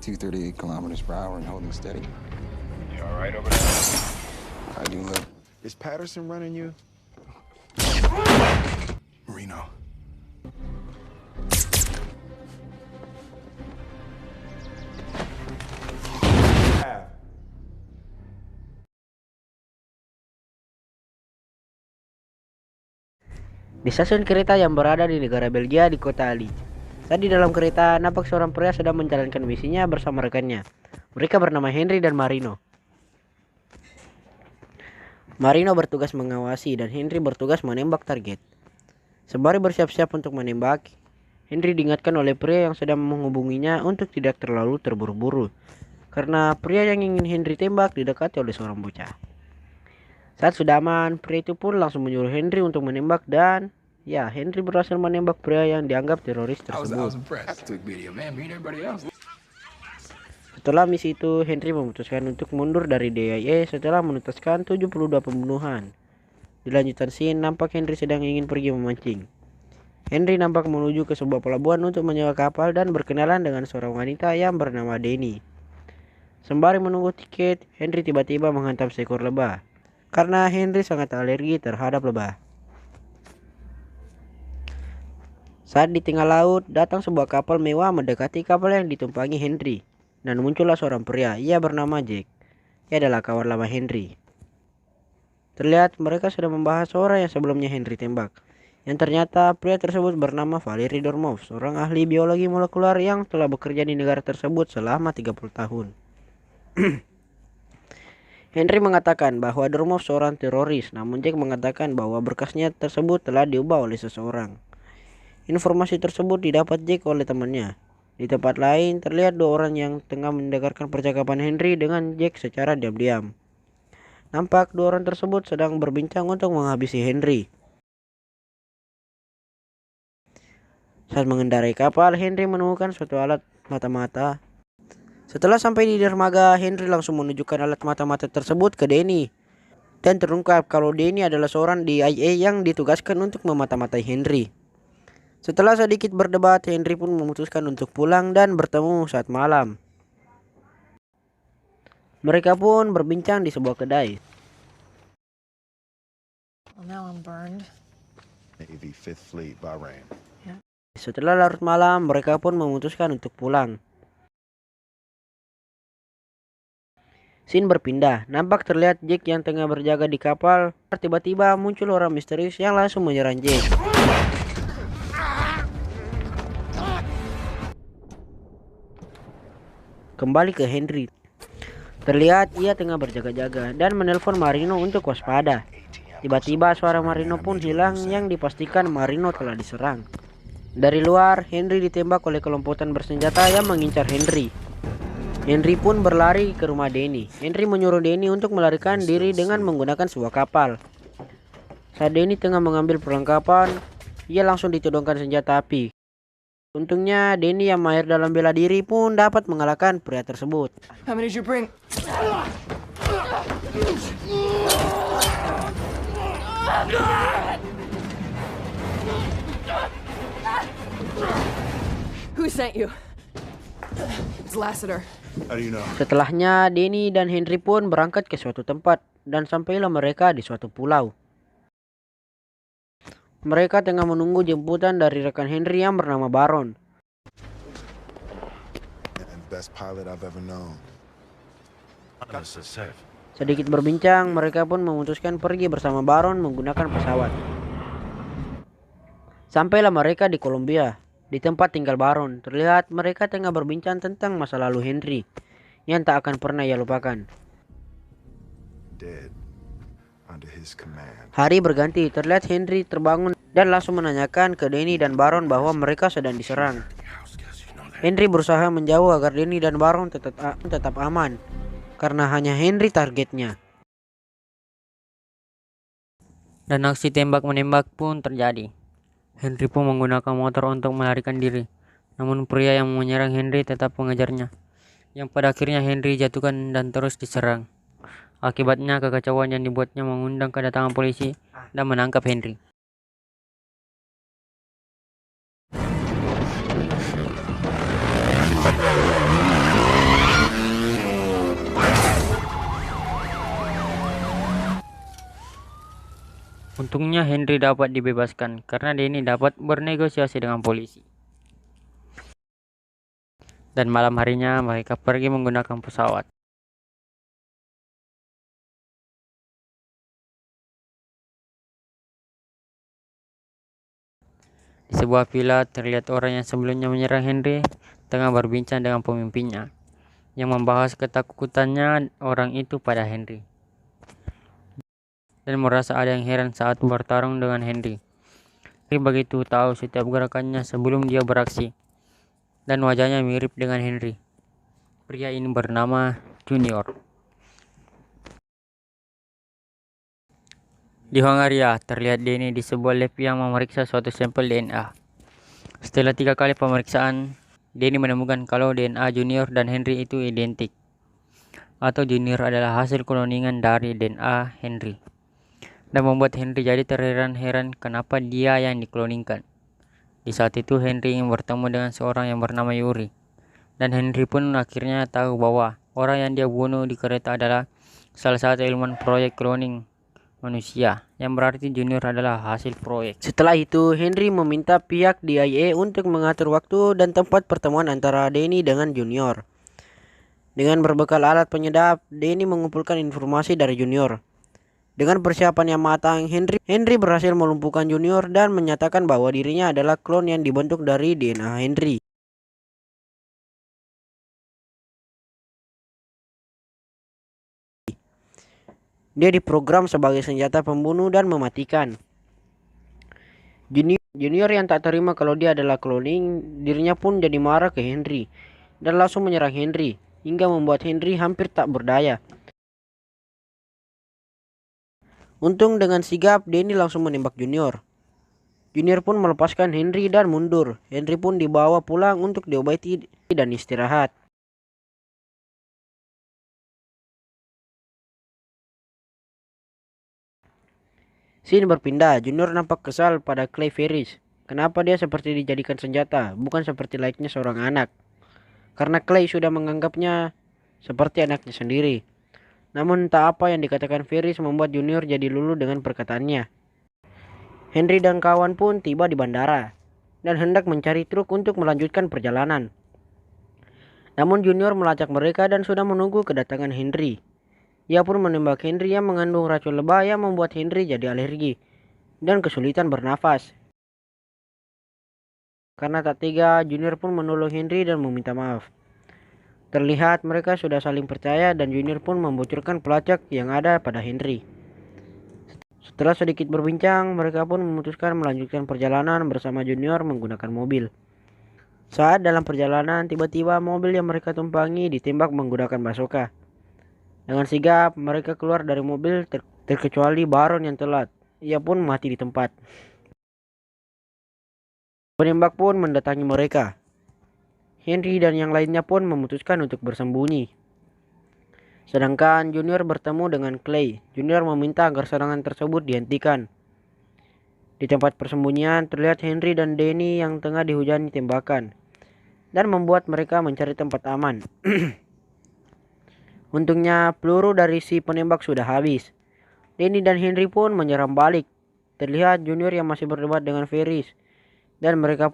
238 kilometers per hour and holding steady. You all right over there? I do look. Is Patterson running you? Marino. Di stasiun kereta yang berada di negara Belgia di kota Ali. Saat di dalam kereta, nampak seorang pria sedang menjalankan misinya bersama rekannya. Mereka bernama Henry dan Marino. Marino bertugas mengawasi dan Henry bertugas menembak target. Sembari bersiap-siap untuk menembak, Henry diingatkan oleh pria yang sedang menghubunginya untuk tidak terlalu terburu-buru, karena pria yang ingin Henry tembak didekati oleh seorang bocah. Saat sudah aman, pria itu pun langsung menyuruh Henry untuk menembak dan ya, Henry berhasil menembak pria yang dianggap teroris tersebut. Setelah misi itu, Henry memutuskan untuk mundur dari DIA setelah menuntaskan 72 pembunuhan. Di lanjutan scene, nampak Henry sedang ingin pergi memancing. Henry nampak menuju ke sebuah pelabuhan untuk menyewa kapal dan berkenalan dengan seorang wanita yang bernama Denny. Sembari menunggu tiket, Henry tiba-tiba menghantam seekor lebah, karena Henry sangat alergi terhadap lebah. Saat di tengah laut, datang sebuah kapal mewah mendekati kapal yang ditumpangi Henry. Dan muncullah seorang pria, ia bernama Jack. Ia adalah kawan lama Henry. Terlihat mereka sudah membahas orang yang sebelumnya Henry tembak. Yang ternyata pria tersebut bernama Valery Dormov, seorang ahli biologi molekuler yang telah bekerja di negara tersebut selama 30 tahun. Henry mengatakan bahwa Dormov seorang teroris, namun Jack mengatakan bahwa berkasnya tersebut telah diubah oleh seseorang. Informasi tersebut didapat Jack oleh temannya. Di tempat lain, terlihat dua orang yang tengah mendengarkan percakapan Henry dengan Jack secara diam-diam. Nampak dua orang tersebut sedang berbincang untuk menghabisi Henry. Saat mengendarai kapal, Henry menemukan suatu alat mata-mata. Setelah sampai di dermaga, Henry langsung menunjukkan alat mata-mata tersebut ke Denny. Dan terungkap kalau Denny adalah seorang DIA yang ditugaskan untuk memata-matai Henry. Setelah sedikit berdebat, Henry pun memutuskan untuk pulang dan bertemu saat malam. Mereka pun berbincang di sebuah kedai. Well, now I'm burned. Navy 5th Fleet, Bahrain. Setelah larut malam, mereka pun memutuskan untuk pulang. Scene berpindah, nampak terlihat Jack yang tengah berjaga di kapal. Tiba-tiba muncul orang misterius yang langsung menyerang Jack. Kembali ke Henry. Terlihat ia tengah berjaga-jaga dan menelpon Marino untuk waspada. Tiba-tiba suara Marino pun hilang yang dipastikan Marino telah diserang. Dari luar, Henry ditembak oleh kelompokan bersenjata yang mengincar Henry. Henry pun berlari ke rumah Denny. Henry menyuruh Denny untuk melarikan diri dengan menggunakan sebuah kapal. Saat Denny tengah mengambil perlengkapan, ia langsung ditodongkan senjata api. Untungnya Denny yang mahir dalam bela diri pun dapat mengalahkan pria tersebut. How many did you bring? Who sent you? It's Lassiter. How do you know? Setelahnya Denny dan Henry pun berangkat ke suatu tempat dan sampailah mereka di suatu pulau. Mereka tengah menunggu jemputan dari rekan Henry yang bernama Baron. And best pilot I've ever known. Sedikit berbincang, mereka pun memutuskan pergi bersama Baron menggunakan pesawat. Sampailah mereka di Kolombia, di tempat tinggal Baron. Terlihat mereka tengah berbincang tentang masa lalu Henry yang tak akan pernah ia lupakan. Dead under his command. Hari berganti, terlihat Henry terbangun dan langsung menanyakan ke Denny dan Baron bahwa mereka sedang diserang. Henry berusaha menjauh agar Denny dan Baron tetap aman, karena hanya Henry targetnya. Dan aksi tembak-menembak pun terjadi. Henry pun menggunakan motor untuk melarikan diri. Namun pria yang menyerang Henry tetap mengejarnya, yang pada akhirnya Henry jatuhkan dan terus diserang. Akibatnya kekacauan yang dibuatnya mengundang kedatangan polisi dan menangkap Henry. Untungnya Henry dapat dibebaskan karena Danny dapat bernegosiasi dengan polisi. Dan malam harinya mereka pergi menggunakan pesawat. Di sebuah villa terlihat orang yang sebelumnya menyerang Henry tengah berbincang dengan pemimpinnya yang membahas ketakutannya orang itu pada Henry dan merasa ada yang heran saat bertarung dengan Henry. Henry begitu tahu setiap gerakannya sebelum dia beraksi dan wajahnya mirip dengan Henry. Pria ini bernama Junior. Di Hongaria, terlihat Danny di sebuah lab yang memeriksa suatu sampel DNA. Setelah 3 kali pemeriksaan, Danny menemukan kalau DNA Junior dan Henry itu identik, atau Junior adalah hasil kloningan dari DNA Henry, dan membuat Henry jadi terheran-heran kenapa dia yang dikloningkan. Di saat itu Henry ingin bertemu dengan seorang yang bernama Yuri, dan Henry pun akhirnya tahu bahwa orang yang dia bunuh di kereta adalah salah satu ilmuwan proyek cloning manusia, yang berarti Junior adalah hasil proyek. Setelah itu, Henry meminta pihak DIA untuk mengatur waktu dan tempat pertemuan antara Danny dengan Junior. Dengan berbekal alat penyedap, Danny mengumpulkan informasi dari Junior. Dengan persiapan yang matang, Henry berhasil melumpuhkan Junior dan menyatakan bahwa dirinya adalah klon yang dibentuk dari DNA Henry. Dia diprogram sebagai senjata pembunuh dan mematikan. Junior yang tak terima kalau dia adalah cloning, dirinya pun jadi marah ke Henry dan langsung menyerang Henry hingga membuat Henry hampir tak berdaya. Untung dengan sigap, Danny langsung menembak Junior. Junior pun melepaskan Henry dan mundur. Henry pun dibawa pulang untuk diobati dan istirahat. Scene berpindah. Junior nampak kesal pada Clay Ferris. Kenapa dia seperti dijadikan senjata, bukan seperti layaknya seorang anak. Karena Clay sudah menganggapnya seperti anaknya sendiri. Namun tak apa yang dikatakan Ferris membuat Junior jadi luluh dengan perkataannya. Henry dan kawan pun tiba di bandara dan hendak mencari truk untuk melanjutkan perjalanan. Namun Junior melacak mereka dan sudah menunggu kedatangan Henry. Ia pun menembak Henry yang mengandung racun lebah yang membuat Henry jadi alergi dan kesulitan bernafas. Karena tak tega, Junior pun menolong Henry dan meminta maaf. Terlihat mereka sudah saling percaya dan Junior pun membocorkan pelacak yang ada pada Henry. Setelah sedikit berbincang, mereka pun memutuskan melanjutkan perjalanan bersama Junior menggunakan mobil. Saat dalam perjalanan, tiba-tiba mobil yang mereka tumpangi ditembak menggunakan bazooka. Dengan sigap, mereka keluar dari mobil terkecuali Baron yang telat. Ia pun mati di tempat. Penembak pun mendatangi mereka. Henry dan yang lainnya pun memutuskan untuk bersembunyi. Sedangkan Junior bertemu dengan Clay. Junior meminta agar serangan tersebut dihentikan. Di tempat persembunyian terlihat Henry dan Danny yang tengah dihujani tembakan dan membuat mereka mencari tempat aman. Untungnya peluru dari si penembak sudah habis. Danny dan Henry pun menyerang balik. Terlihat Junior yang masih berdebat dengan Ferris dan mereka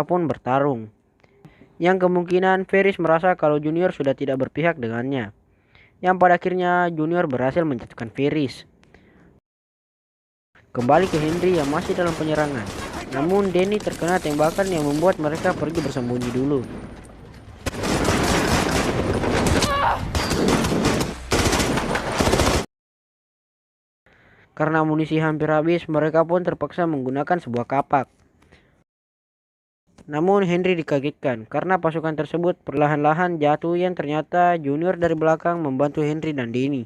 pun bertarung. Yang kemungkinan Ferris merasa kalau Junior sudah tidak berpihak dengannya. Yang pada akhirnya Junior berhasil menjatuhkan Ferris. Kembali ke Henry yang masih dalam penyerangan. Namun Danny terkena tembakan yang membuat mereka pergi bersembunyi dulu. Karena amunisi hampir habis, mereka pun terpaksa menggunakan sebuah kapak. Namun Henry dikagetkan karena pasukan tersebut perlahan-lahan jatuh yang ternyata Junior dari belakang membantu Henry dan Danny.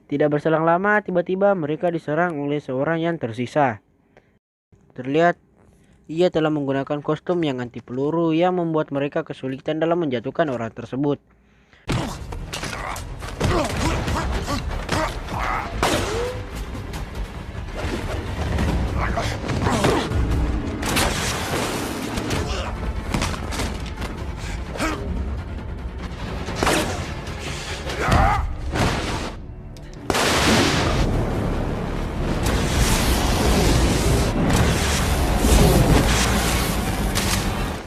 Tidak berselang lama, tiba-tiba mereka diserang oleh seorang yang tersisa. Terlihat ia telah menggunakan kostum yang anti peluru yang membuat mereka kesulitan dalam menjatuhkan orang tersebut.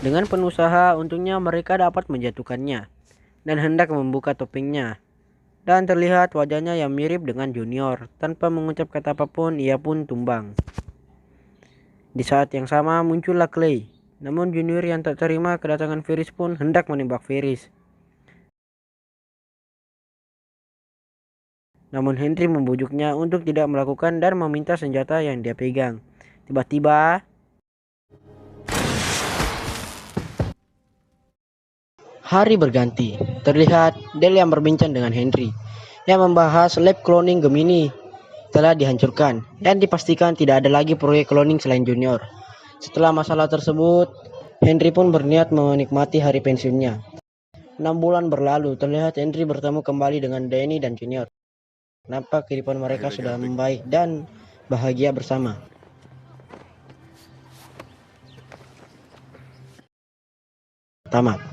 Dengan penuh usaha, untungnya mereka dapat menjatuhkannya dan hendak membuka topengnya. Dan terlihat wajahnya yang mirip dengan Junior. Tanpa mengucap kata apapun, ia pun tumbang. Di saat yang sama muncullah Clay. Namun Junior yang tak terima kedatangan Ferris pun hendak menembak Ferris. Namun Henry membujuknya untuk tidak melakukan dan meminta senjata yang dia pegang. Tiba-tiba hari berganti. Terlihat Del yang berbincang dengan Henry yang membahas lab cloning Gemini telah dihancurkan dan dipastikan tidak ada lagi proyek cloning selain Junior. Setelah masalah tersebut, Henry pun berniat menikmati hari pensiunnya. 6 bulan berlalu, terlihat Henry bertemu kembali dengan Danny dan Junior. Nampak kehidupan mereka sudah membaik dan bahagia bersama. Tamat.